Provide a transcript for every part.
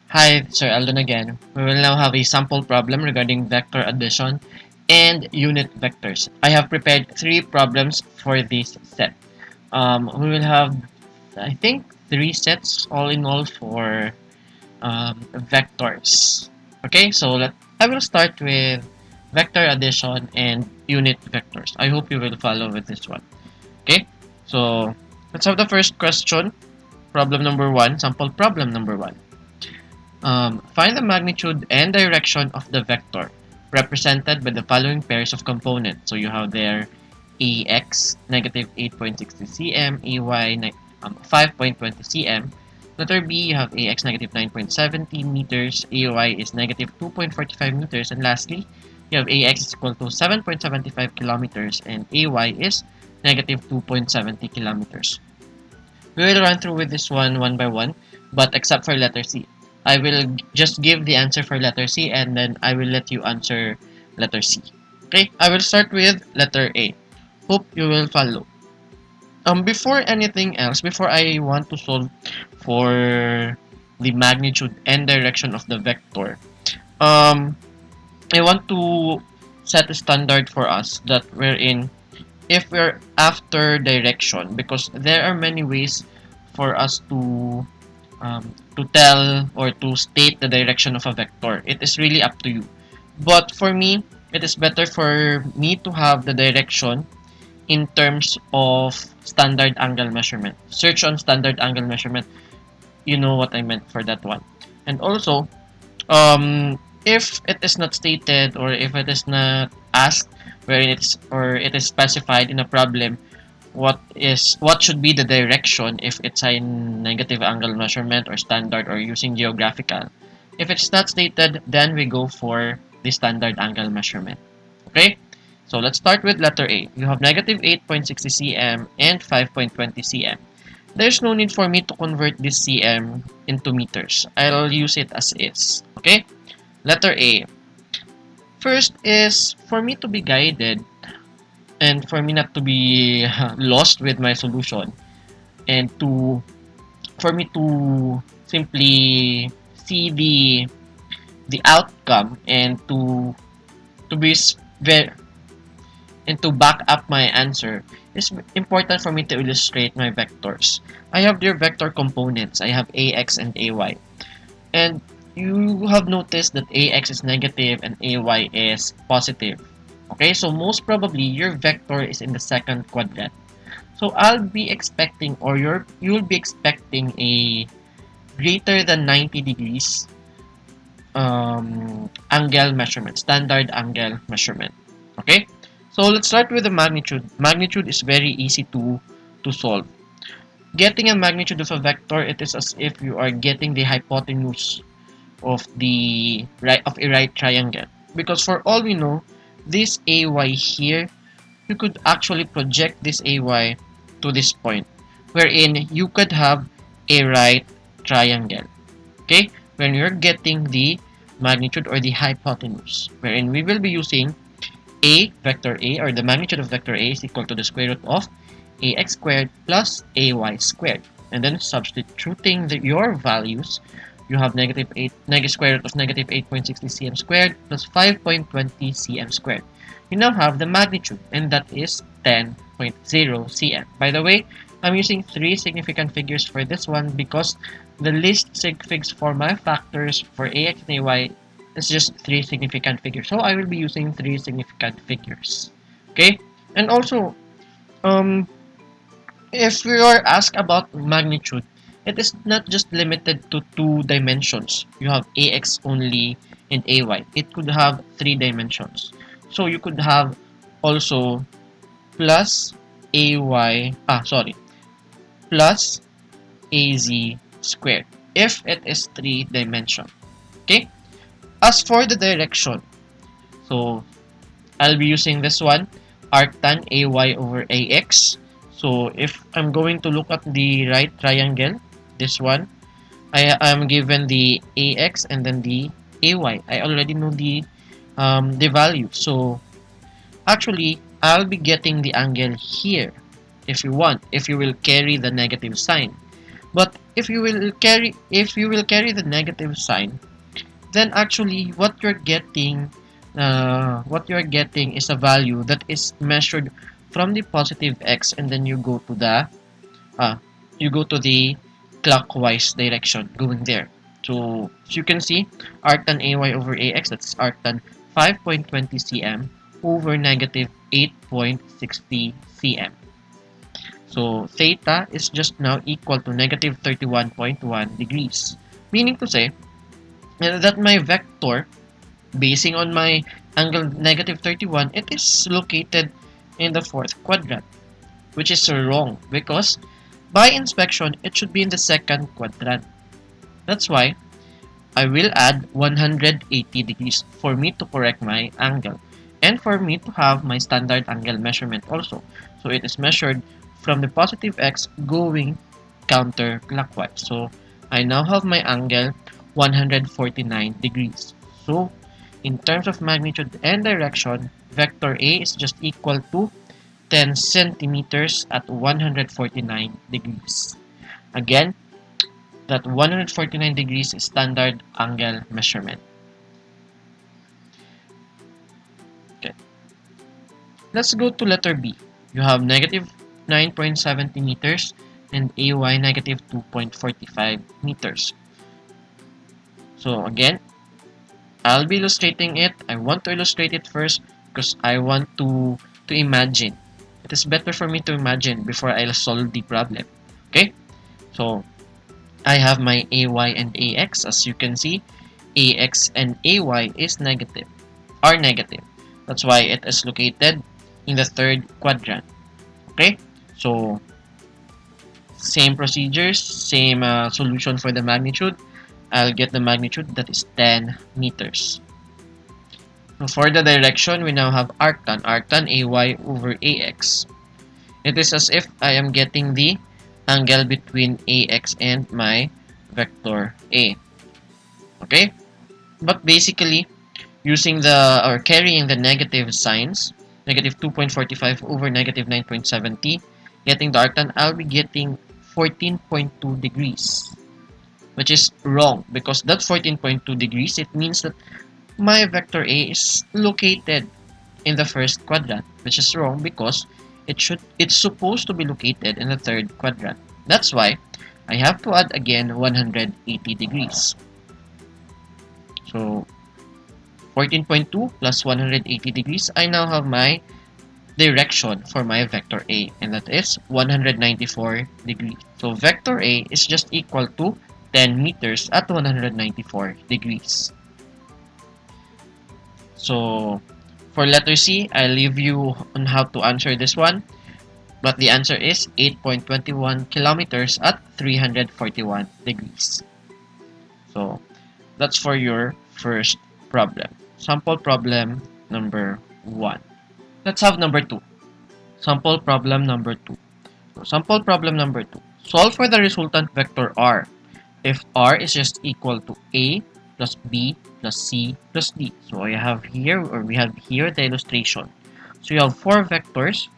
Hi, Sir Eldon again. We will now have a sample problem regarding vector addition and unit vectors. I have prepared three problems for this set. We will have, I think, three sets all in all for vectors. Okay, so I will start with vector addition and unit vectors. I hope you will follow with this one. Okay, so let's have the first question. Problem number one, sample problem number one. Find the magnitude and direction of the vector represented by the following pairs of components. So you have there AX negative 8.60 cm, AY 5.20 cm. Letter B, you have AX negative 9.70 meters, AY is negative 2.45 meters, and lastly, you have AX is equal to 7.75 kilometers and AY is negative 2.70 kilometers. We will run through with this one by one, but except for letter C. I will just give the answer for letter C and then I will let you answer letter C. Okay, I will start with letter A. Hope you will follow. Before anything else, before I want to solve for the magnitude and direction of the vector, um, I want to set a standard for us that we're in if we're after direction, because there are many ways for us to tell or to state the direction of a vector. It is really up to you. But for me, it is better for me to have the direction in terms of standard angle measurement. Search on standard angle measurement. You know what I meant for that one. And also, if it is not stated or if it is not asked where it's or it is specified in a problem, what should be the direction if it's a negative angle measurement or standard or using geographical. If it's not stated, then we go for the standard angle measurement. Okay, so let's start with letter A. You have negative 8.60 cm and 5.20 cm. There's no need for me to convert this cm into meters. I'll use it as is. Okay, letter A. First is for me to be guided and for me not to be lost with my solution, and to for me to simply see the outcome and to be very and to back up my answer, it's important for me to illustrate my vectors. I have their vector components. I have AX and AY, and you have noticed that AX is negative and AY is positive. Okay, so most probably your vector is in the second quadrant. So I'll be expecting, or you'll be expecting a greater than 90 degrees angle measurement, standard angle measurement. Okay, so let's start with the magnitude. Magnitude is very easy to solve. Getting a magnitude of a vector, it is as if you are getting the hypotenuse of a right triangle. Because for all we know, this AY here, you could actually project this AY to this point, wherein you could have a right triangle. Okay, when you're getting the magnitude or the hypotenuse, wherein we will be using a vector A, or the magnitude of vector A is equal to the square root of ax squared plus ay squared, and then substituting your values, you have negative square root of negative 8.60 cm squared plus 5.20 cm squared. You now have the magnitude, and that is 10.0 cm. By the way, I'm using three significant figures for this one because the least sig figs for my factors for ax and ay is just three significant figures. So I will be using three significant figures. Okay? And also, if we are asked about magnitude, it is not just limited to two dimensions. You have AX only and AY. It could have three dimensions. So you could have also plus plus AZ squared if it is three dimension. Okay? As for the direction, so I'll be using this one, arctan AY over AX. So if I'm going to look at the right triangle, this one, I am given the AX and then the AY. I already know the value. So actually, I'll be getting the angle here if you want, if you will carry the negative sign. But if you will carry the negative sign, then actually what you're getting is a value that is measured from the positive x, and then uh, you go to the clockwise direction going there. So as you can see, arctan ay over ax, that's arctan 5.20 cm over negative 8.60 cm. So theta is just now equal to negative 31.1 degrees. Meaning to say that my vector, basing on my angle negative 31, it is located in the fourth quadrant, which is wrong because by inspection, it should be in the second quadrant. That's why I will add 180 degrees for me to correct my angle and for me to have my standard angle measurement also. So it is measured from the positive x going counterclockwise. So I now have my angle 149 degrees. So in terms of magnitude and direction, vector A is just equal to 10 centimeters at 149 degrees. Again, that 149 degrees is standard angle measurement. Okay. Let's go to letter B. You have negative 9.70 meters and AY negative 2.45 meters. So again, I'll be illustrating it. I want to illustrate it first because I want to imagine. It is better for me to imagine before I solve the problem. Okay? So I have my AY and AX. As you can see, AX and AY are negative. That's why it is located in the third quadrant. Okay? So same procedures, same solution for the magnitude. I'll get the magnitude that is 10 meters. So for the direction, we now have arctan AY over AX. It is as if I am getting the angle between AX and my vector A. Okay? But basically, carrying the negative signs, negative 2.45 over negative 9.70, getting the arctan, I'll be getting 14.2 degrees. Which is wrong because that 14.2 degrees, it means that my vector A is located in the first quadrant, which is wrong because it's supposed to be located in the third quadrant. That's why I have to add again 180 degrees. So 14.2 plus 180 degrees, I now have my direction for my vector A, and that is 194 degrees. So vector A is just equal to 10 meters at 194 degrees. So for letter C, I leave you on how to answer this one. But the answer is 8.21 kilometers at 341 degrees. So that's for your first problem. Sample problem number 1. Let's have number 2. Sample problem number 2. So sample problem number 2. Solve for the resultant vector R if R is just equal to A plus B plus C plus D. So we have here the illustration. So you have 4 vectors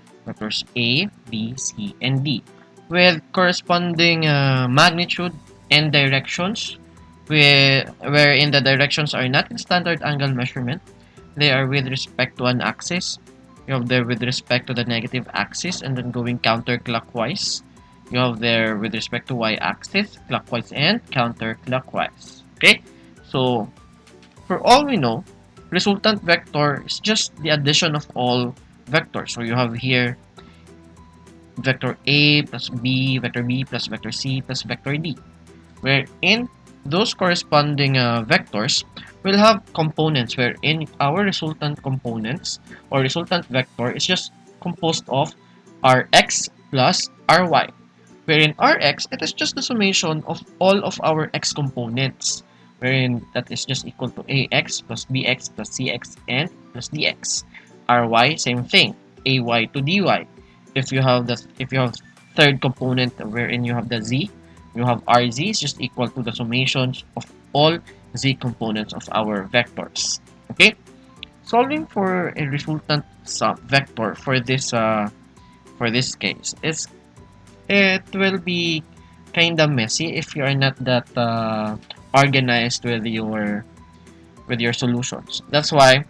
A, B, C, and D with corresponding magnitude and directions, wherein the directions are not in standard angle measurement. They are with respect to an axis. You have there with respect to the negative axis and then going counterclockwise. You have there with respect to y-axis, clockwise and counterclockwise. Okay? So, for all we know, resultant vector is just the addition of all vectors. So, you have here vector A plus B, vector B plus vector C plus vector D. Wherein those corresponding vectors will have components wherein our resultant components or resultant vector is just composed of Rx plus Ry. Wherein Rx, it is just the summation of all of our x components, wherein that is just equal to Ax plus Bx plus Cx and plus Dx. Ry, same thing, Ay to Dy. If you have third component wherein you have the z, you have Rz is just equal to the summations of all z components of our vectors. Okay, solving for a resultant vector for this case is it will be kinda messy if you are not that organized with your solutions. That's why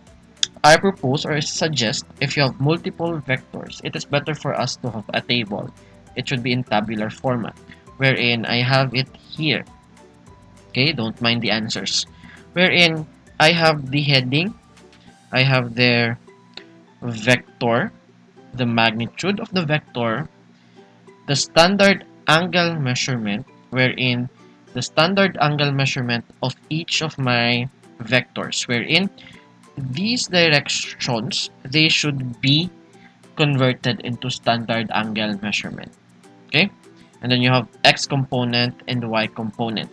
I propose or suggest, if you have multiple vectors, it is better for us to have a table. It should be in tabular format, wherein I have it here. Okay, don't mind the answers. Wherein I have the heading, I have their vector, the magnitude of the vector, the standard angle measurement, wherein the standard angle measurement of each of my vectors, wherein these directions, they should be converted into standard angle measurement. Okay? And then you have x component and y component.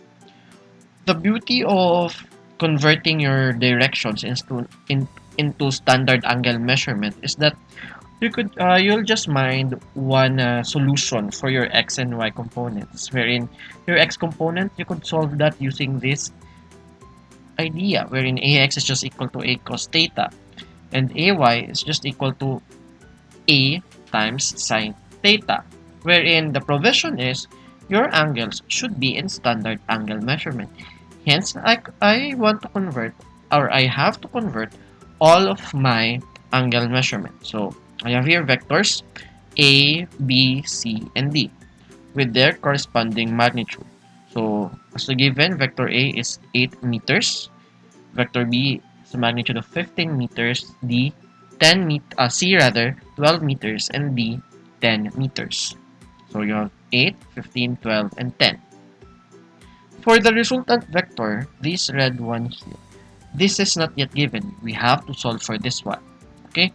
The beauty of converting your directions into standard angle measurement is that you'll just mind one solution for your x and y components, wherein your x component, you could solve that using this idea, wherein ax is just equal to a cos theta and ay is just equal to a times sine theta, wherein the provision is your angles should be in standard angle measurement. Hence, I want to convert, or I have to convert all of my angle measurement. So I have here vectors A, B, C, and D with their corresponding magnitude. So as a given, vector A is 8 meters, vector B is a magnitude of 15 meters, D 12 meters, and D 10 meters. So you have 8, 15, 12, and 10. For the resultant vector, this red one here, this is not yet given. We have to solve for this one. Okay?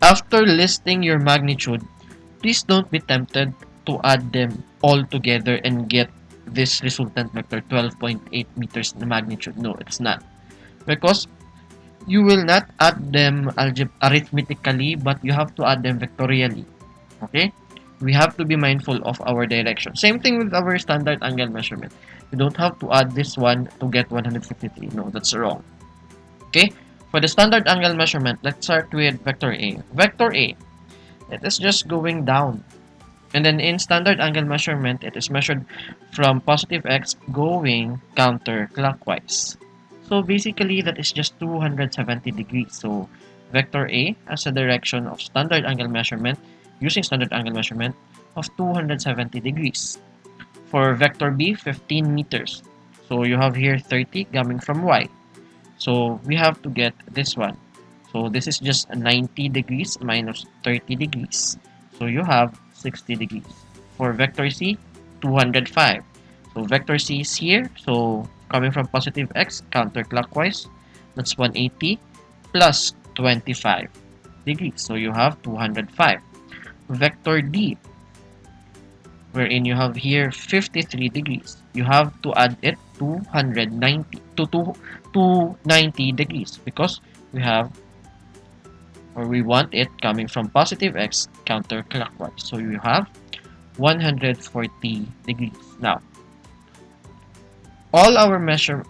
After listing your magnitude, please don't be tempted to add them all together and get this resultant vector 12.8 meters in magnitude. No, it's not. Because you will not add them arithmetically, but you have to add them vectorially. Okay? We have to be mindful of our direction. Same thing with our standard angle measurement. You don't have to add this one to get 153. No, that's wrong. Okay? For the standard angle measurement, let's start with vector A. Vector A, it is just going down. And then in standard angle measurement, it is measured from positive x going counterclockwise. So basically, that is just 270 degrees. So vector A has a direction of standard angle measurement using standard angle measurement of 270 degrees. For vector B, 15 meters. So you have here 30 coming from y. So we have to get this one. So this is just 90 degrees minus 30 degrees. So you have 60 degrees. For vector C, 205. So vector C is here. So coming from positive x counterclockwise, that's 180 plus 25 degrees. So you have 205. Vector D, wherein you have here 53 degrees. You have to add it 290 to 290 degrees because we have, or we want it coming from positive x counterclockwise. So you have 140 degrees. Now, all our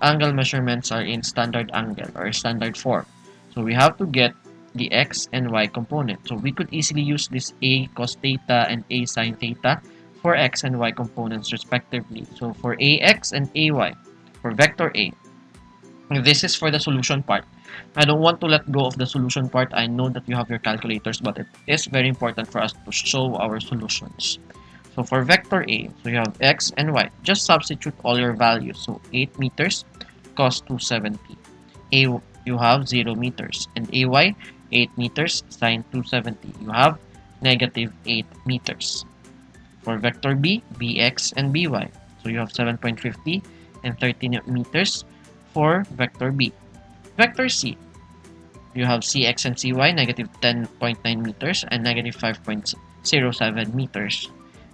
angle measurements are in standard angle or standard form. So we have to get the x and y component. So we could easily use this a cos theta and a sin theta for x and y components respectively. So for ax and ay, for vector A, this is for the solution part. I don't want to let go of the solution part. I know that you have your calculators, but it is very important for us to show our solutions. So for vector A, so you have x and y. Just substitute all your values. So 8 meters cos 270. A, you have 0 meters. And ay, 8 meters sine 270. You have negative 8 meters. For vector B, bx and by. So you have 7.50 and 13 meters for vector B. Vector C, you have cx and cy, negative 10.9 meters and negative 5.07 meters.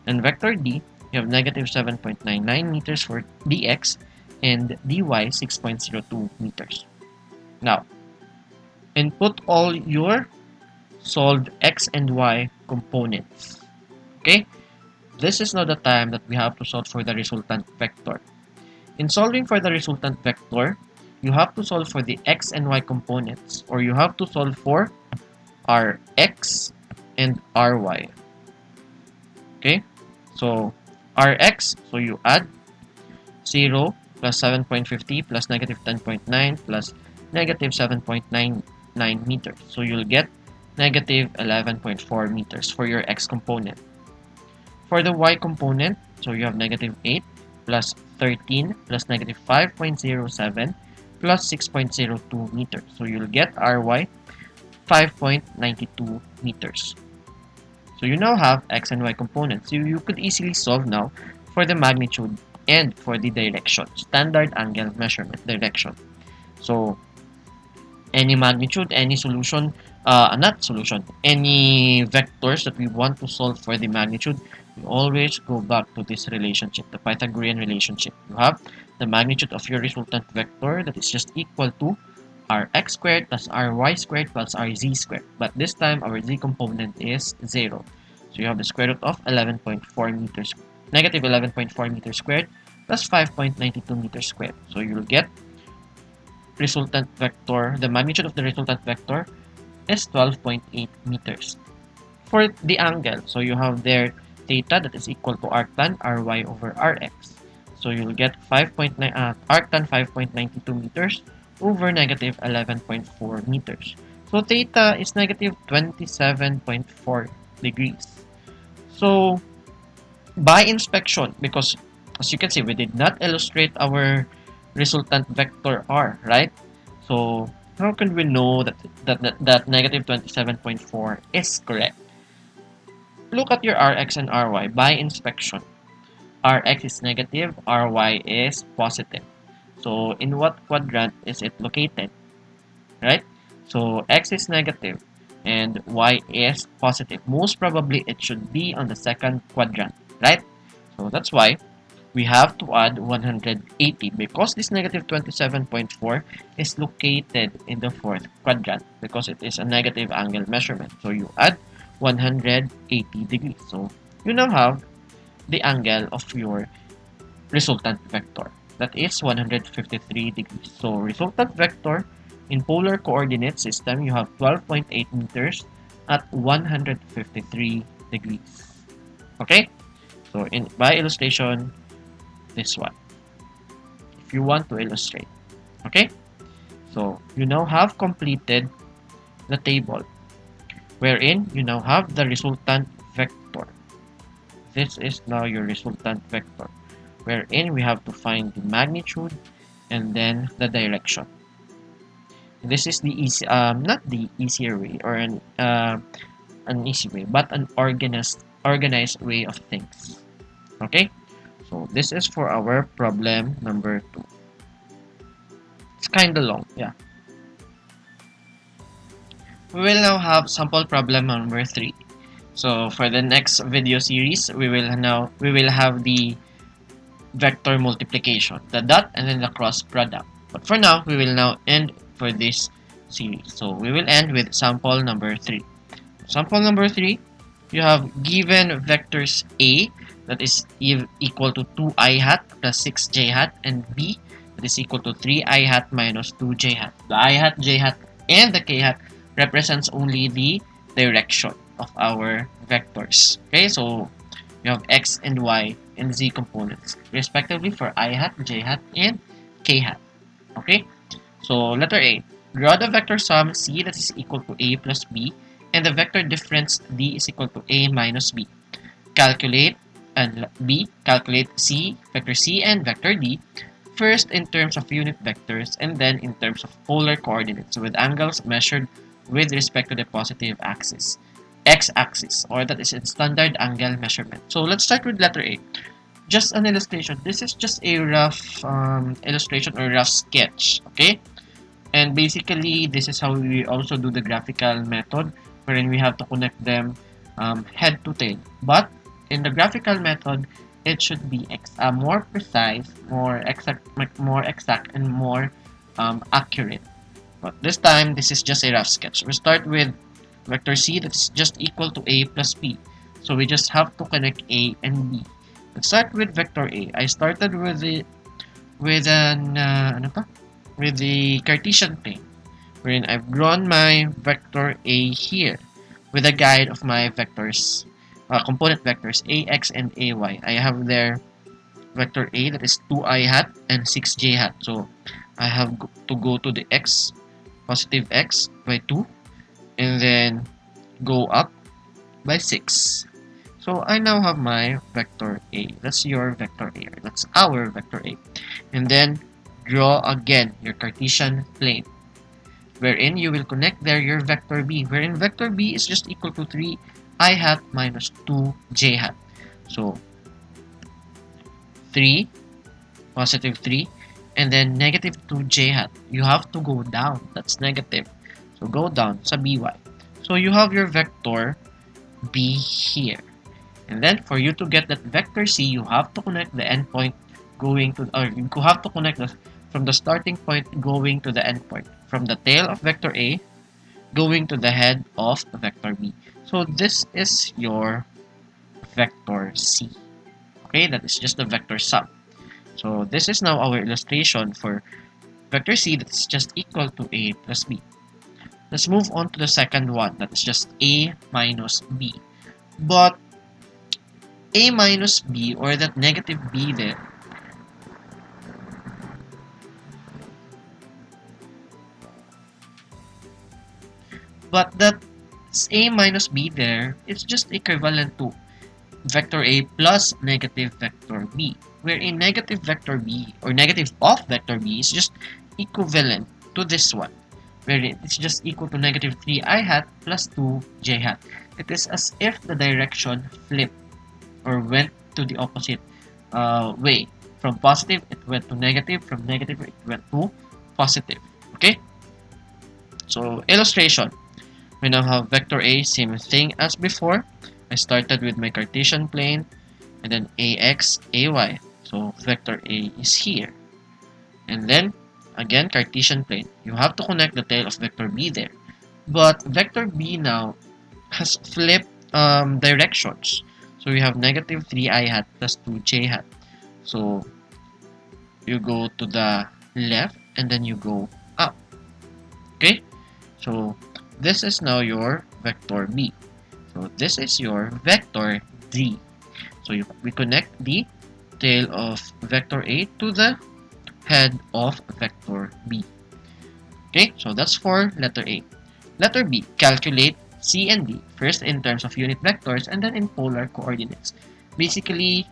And vector D, you have negative 7.99 meters for dx and dy 6.02 meters. Now, input all your solved x and y components. Okay? This is now the time that we have to solve for the resultant vector. In solving for the resultant vector, you have to solve for the x and y components, or you have to solve for Rx and Ry. Okay? So, Rx, so you add 0 plus 7.50 plus negative 10.9 plus negative 7.99 meters. So you'll get negative 11.4 meters for your x component. For the y component, so you have negative 8 plus 13 plus negative 5.07 plus 6.02 meters. So you'll get Ry 5.92 meters. So you now have x and y components. So you could easily solve now for the magnitude and for the direction, standard angle measurement direction. So any magnitude, any solution, not solution, any vectors that we want to solve for the magnitude, we always go back to this relationship, the Pythagorean relationship. You have the magnitude of your resultant vector that is just equal to rx squared plus ry squared plus rz squared. But this time, our z component is 0. So you have the square root of 11.4 meters, negative 11.4 meters squared plus 5.92 meters squared. So you'll get resultant vector, the magnitude of the resultant vector is 12.8 meters. For the angle, so you have there theta that is equal to arctan ry over rx. So you'll get 5.9 arctan 5.92 meters over negative 11.4 meters. So theta is negative 27.4 degrees. So by inspection, because as you can see, we did not illustrate our resultant vector r, right? So how can we know that negative 27.4 is correct? Look at your rx and ry by inspection. Rx is negative, ry is positive. So in what quadrant is it located? Right? So x is negative and y is positive. Most probably it should be on the second quadrant, right? So that's why we have to add 180 because this negative 27.4 is located in the fourth quadrant because it is a negative angle measurement. So you add 180 degrees. So you now have the angle of your resultant vector. That is 153 degrees. So resultant vector in polar coordinate system, you have 12.8 meters at 153 degrees. Okay? So by illustration, this one. If you want to illustrate. Okay? So you now have completed the table wherein you now have the resultant vector. This is now your resultant vector wherein we have to find the magnitude and then the direction. This is the easy, not the easier way or an easy way, but an organized way of things. Okay, so this is for our problem number 2. It's kind of long, yeah. We will now have sample problem number 3. So for the next video series, we will have the vector multiplication, the dot and then the cross product. But for now, we will now end for this series. So we will end with sample number 3. Sample number 3, you have given vectors A that is equal to 2i hat plus 6j hat and B that is equal to 3i hat minus 2j hat. The I hat, j hat, and the k hat represents only the direction of our vectors. Okay, so you have x and y and z components respectively for I hat, j hat, and k hat. Okay, so letter A, draw the vector sum c that is equal to a plus b and the vector difference d is equal to a minus b. Calculate c, vector c and vector d first in terms of unit vectors and then in terms of polar coordinates with angles measured with respect to the positive axis, x-axis, or that is its standard angle measurement. So let's start with letter A. Just an illustration. This is just a rough illustration or rough sketch, okay? And basically, this is how we also do the graphical method, wherein we have to connect them head to tail. But in the graphical method, it should be more precise, more exact, and more accurate. But this time, this is just a rough sketch. We start with vector c that's just equal to a plus b. So we just have to connect a and b. Let's start with vector a. I started with the Cartesian plane, wherein I've drawn my vector a here with a guide of my vectors component vectors ax and ay. I have there vector a, that is 2i hat and 6j hat. So I have to go to the x, positive x by 2, and then go up by 6. So I now have my vector A. That's your vector A. That's our vector A. And then draw again your Cartesian plane, wherein you will connect there your vector B, wherein vector B is just equal to 3i hat minus 2j hat. So 3, positive 3, and then negative 2j hat. You have to go down. That's negative. So go down sa by. So you have your vector B here. And then for you to get that vector C, you have to connect the endpoint going to, or you have to connect from the starting point going to the endpoint, from the tail of vector A going to the head of vector B. So this is your vector C. Okay, that is just the vector sum. So this is now our illustration for vector C that is just equal to A plus B. Let's move on to the second one, that is just A minus B. But A minus B, or that negative B there, but that A minus B there, it's just equivalent to vector A plus negative vector B, wherein negative vector B, or negative of vector B, is just equivalent to this one, where it's just equal to negative 3i hat plus 2j hat. It is as if the direction flipped or went to the opposite way. From positive, it went to negative. From negative, it went to positive. Okay? So, illustration. We now have vector A, same thing as before. I started with my Cartesian plane, and then ax, ay. So, vector A is here. And then, again, Cartesian plane. You have to connect the tail of vector B there. But vector B now has flipped directions. So we have negative 3i hat plus 2j hat. So you go to the left and then you go up. Okay? So this is now your vector B. So this is your vector D. So we connect the tail of vector A to the head of vector B. Okay? So that's for letter A. Letter B, calculate C and D, first in terms of unit vectors and then in polar coordinates. Basically,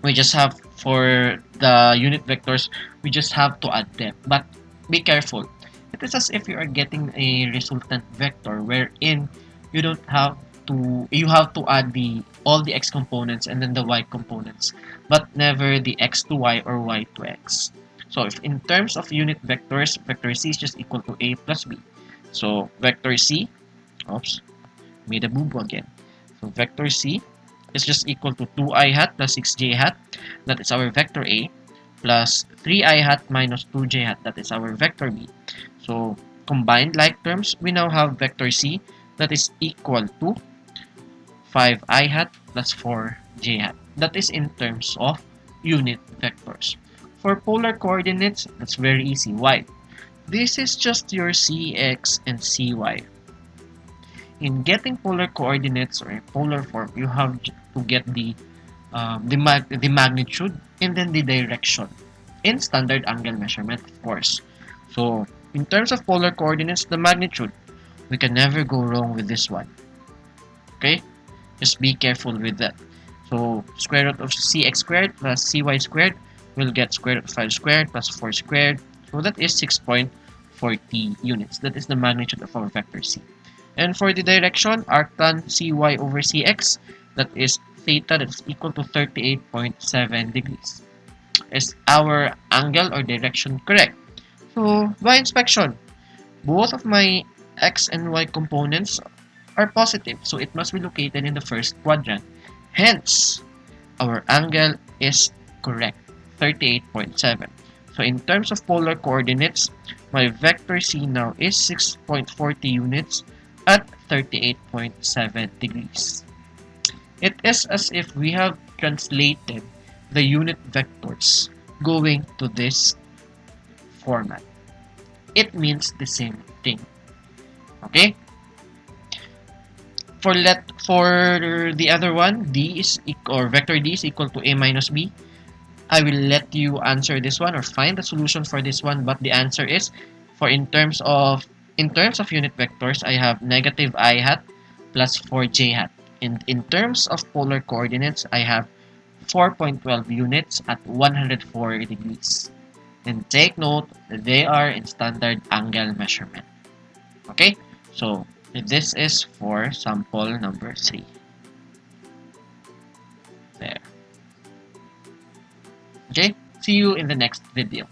we just have, for the unit vectors, we just have to add them. But be careful. It is as if you are getting a resultant vector wherein you have to add all the x components and then the y components, but never the x to y or y to x. So if in terms of unit vectors, vector C is just equal to A plus B. So vector C, oops, made a boo-boo again. So vector C is just equal to 2i hat plus 6j hat, that is our vector A, plus 3i hat minus 2j hat, that is our vector B. So combined like terms, we now have vector C that is equal to 5i hat plus 4j hat. That is in terms of unit vectors. For polar coordinates, that's very easy. Why? This is just your cx and cy. In getting polar coordinates or a polar form, you have to get the magnitude and then the direction in standard angle measurement, of course. So in terms of polar coordinates, the magnitude, we can never go wrong with this one. Okay, just be careful with that. So square root of cx squared plus cy squared will get square root of 5 squared plus 4 squared. So that is 6.40 units. That is the magnitude of our vector C. And for the direction, arctan cy over cx, that is theta, that is equal to 38.7 degrees. Is our angle or direction correct? So by inspection, both of my x and y components are positive, so it must be located in the first quadrant. Hence, our angle is correct, 38.7. So in terms of polar coordinates, my vector C now is 6.40 units at 38.7 degrees. It is as if we have translated the unit vectors going to this format. It means the same thing. Okay? For the other one, or vector d is equal to a minus b. I will let you answer this one or find the solution for this one, but the answer is for in terms of unit vectors, I have negative I hat plus 4j hat. And in terms of polar coordinates, I have 4.12 units at 104 degrees. And take note, they are in standard angle measurement. Okay, so this is for sample number 3. There. Okay, see you in the next video.